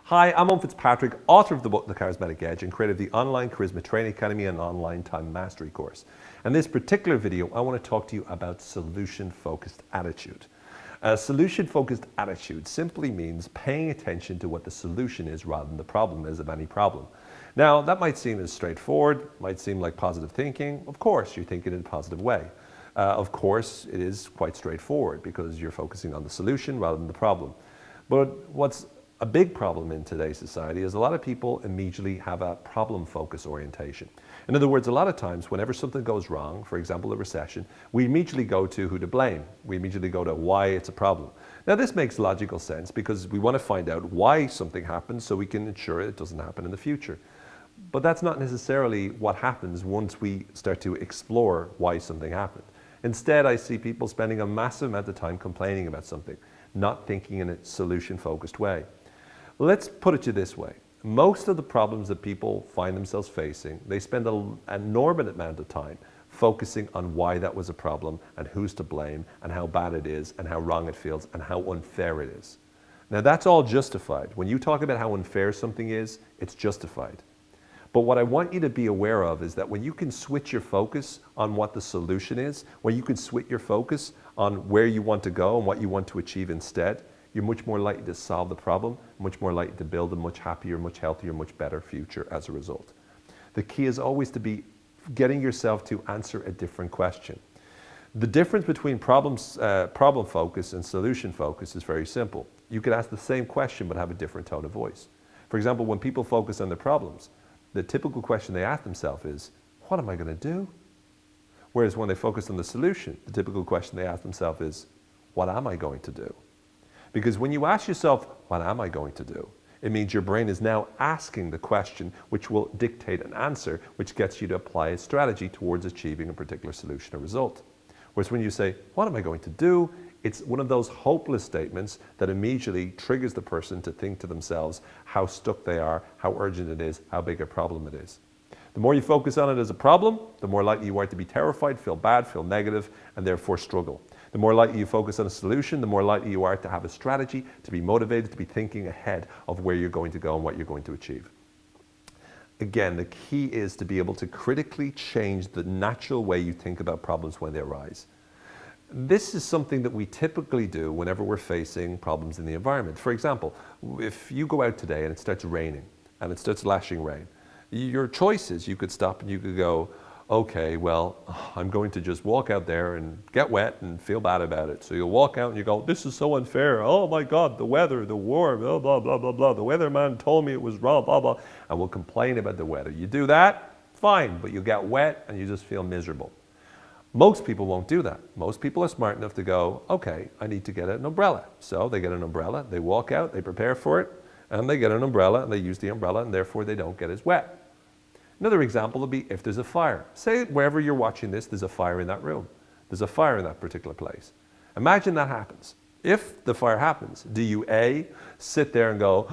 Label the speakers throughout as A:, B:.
A: Hi, I'm Owen Fitzpatrick, author of the book, The Charismatic Edge, and creator of the online Charisma Training Academy and online time mastery course. In this particular video, I want to talk to you about solution-focused attitude. A solution-focused attitude simply means paying attention to what the solution is rather than the problem is of any problem. Now, that might seem as straightforward, might seem like positive thinking. Of course, you're thinking in a positive way. Of course, it is quite straightforward because you're focusing on the solution rather than the problem. But what's a big problem in today's society is a lot of people immediately have a problem-focused orientation. In other words, a lot of times whenever something goes wrong, for example a recession, we immediately go to who to blame. We immediately go to why it's a problem. Now this makes logical sense because we want to find out why something happens so we can ensure it doesn't happen in the future. But that's not necessarily what happens once we start to explore why something happened. Instead, I see people spending a massive amount of time complaining about something, not thinking in a solution-focused way. Let's put it to you this way. Most of the problems that people find themselves facing, they spend an enormous amount of time focusing on why that was a problem and who's to blame and how bad it is and how wrong it feels and how unfair it is. Now that's all justified. When you talk about how unfair something is, it's justified. But what I want you to be aware of is that when you can switch your focus on what the solution is, when you can switch your focus on where you want to go and what you want to achieve instead, you're much more likely to solve the problem, much more likely to build a much happier, much healthier, much better future as a result. The key is always to be getting yourself to answer a different question. The difference between problem focus and solution focus is very simple. You could ask the same question but have a different tone of voice. For example, when people focus on their problems, the typical question they ask themselves is, what am I going to do? Whereas when they focus on the solution, the typical question they ask themselves is, what am I going to do? Because when you ask yourself, what am I going to do? It means your brain is now asking the question which will dictate an answer which gets you to apply a strategy towards achieving a particular solution or result. Whereas when you say, what am I going to do? It's one of those hopeless statements that immediately triggers the person to think to themselves how stuck they are, how urgent it is, how big a problem it is. The more you focus on it as a problem, the more likely you are to be terrified, feel bad, feel negative, and therefore struggle. The more likely you focus on a solution, the more likely you are to have a strategy, to be motivated, to be thinking ahead of where you're going to go and what you're going to achieve. Again, the key is to be able to critically change the natural way you think about problems when they arise. This is something that we typically do whenever we're facing problems in the environment. For example, if you go out today and it starts raining and it starts lashing rain, your choice is you could stop and you could go, okay, well, I'm going to just walk out there and get wet and feel bad about it. So you'll walk out and you go, this is so unfair. Oh my God, the weather, the war, blah, blah, blah, blah, blah. The weatherman told me it was wrong, blah, blah. And we'll complain about the weather. You do that, fine, but you get wet and you just feel miserable. Most people won't do that. Most people are smart enough to go, okay, I need to get an umbrella. So they get an umbrella, they walk out, they prepare for it, and they get an umbrella and they use the umbrella and therefore they don't get as wet. Another example would be if there's a fire. Say wherever you're watching this, there's a fire in that room. There's a fire in that particular place. Imagine that happens. If the fire happens, do you A, sit there and go,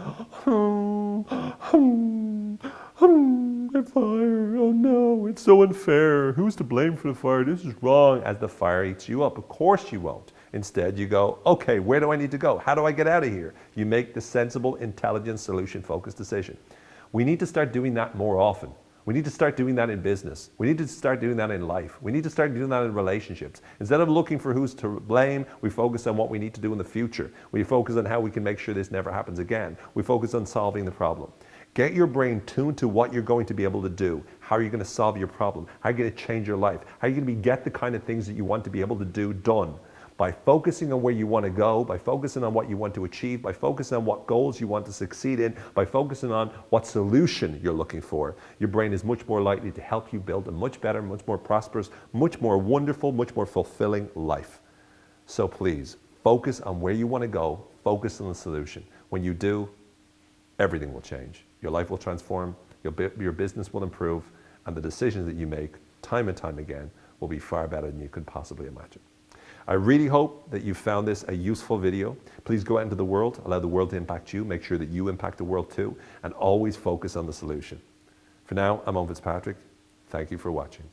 A: the fire, oh no, it's so unfair. Who's to blame for the fire? This is wrong, as the fire eats you up. Of course you won't. Instead, you go, okay, where do I need to go? How do I get out of here? You make the sensible, intelligent, solution-focused decision. We need to start doing that more often. We need to start doing that in business. We need to start doing that in life. We need to start doing that in relationships. Instead of looking for who's to blame, we focus on what we need to do in the future. We focus on how we can make sure this never happens again. We focus on solving the problem. Get your brain tuned to what you're going to be able to do. How are you going to solve your problem? How are you going to change your life? How are you going to get the kind of things that you want to be able to do done? By focusing on where you want to go, by focusing on what you want to achieve, by focusing on what goals you want to succeed in, by focusing on what solution you're looking for, your brain is much more likely to help you build a much better, much more prosperous, much more wonderful, much more fulfilling life. So please, focus on where you want to go, focus on the solution. When you do, everything will change. Your life will transform, your business will improve, and the decisions that you make, time and time again, will be far better than you could possibly imagine. I really hope that you found this a useful video. Please go out into the world, allow the world to impact you, make sure that you impact the world too, and always focus on the solution. For now, I'm Owen Fitzpatrick. Thank you for watching.